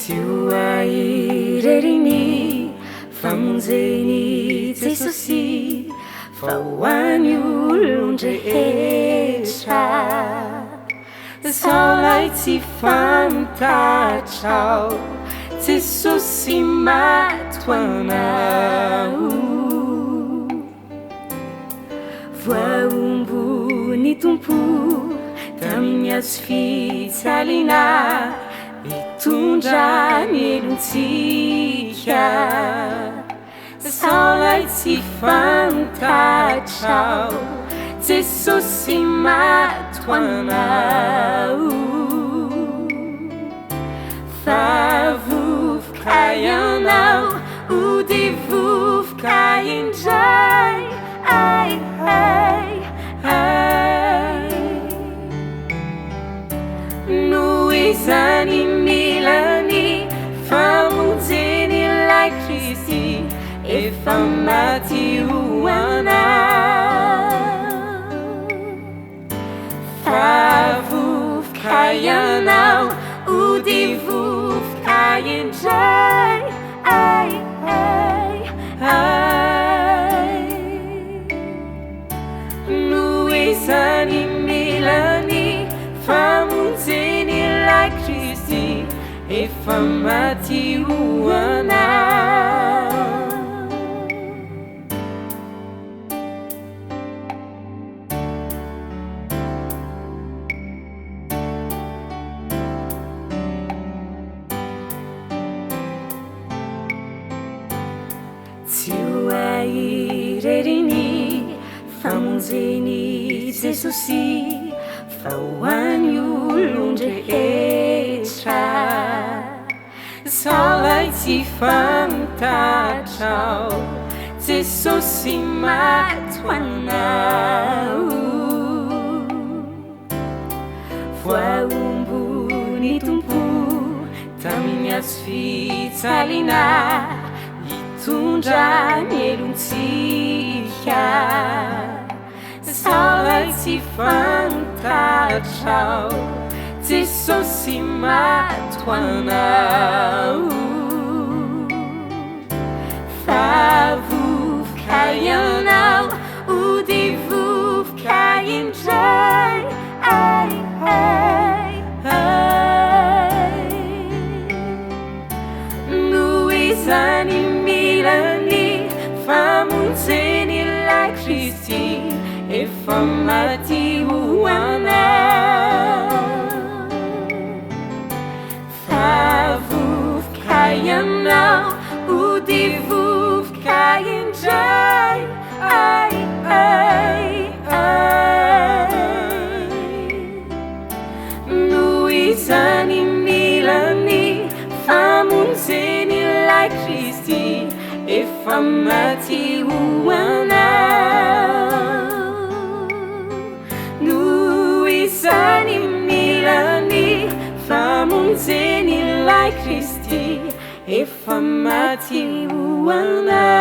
tsy ho ahireryny famonjeny Jesosy fa ho an'ny olon-drehetra saolay tsy fantatrao Jesosy maty ho anao voaombony tompo tamin'ny azo fitsalina mitondra ny elontsika saolay tsy fantatrao Jesosy maty ho anao fa vovoka ianao ho divovoka indray ai ai ai no izany milany famonjeny ilay Kristy efa maty ho anao fa vovoka ianao ho divovoka indray ai ai ai no izany milany famonjeny ilay Kristy efa maty ho anao tsy ho ahireryny famonjeny Jesosy fa ho an'ny olon-drehetra saolay tsy fantatrao Jesosy maty ho anao voaombony tompo tamin'ny azo fitsalina mitondra ny elontsika saolay tsy fantatrao Jesosy maty ho anao fa vovoka ianao ho divovoka indray ai ai ai no izany milany famonjeny ilay Kristy efa maty ho anao fa vovoka ianao ho divovoka indray ai ai ai no izany milany famonjeny ilay Kristy efa maty ho anao no izany milany famonjeny ilay Kristy efa maty ho anao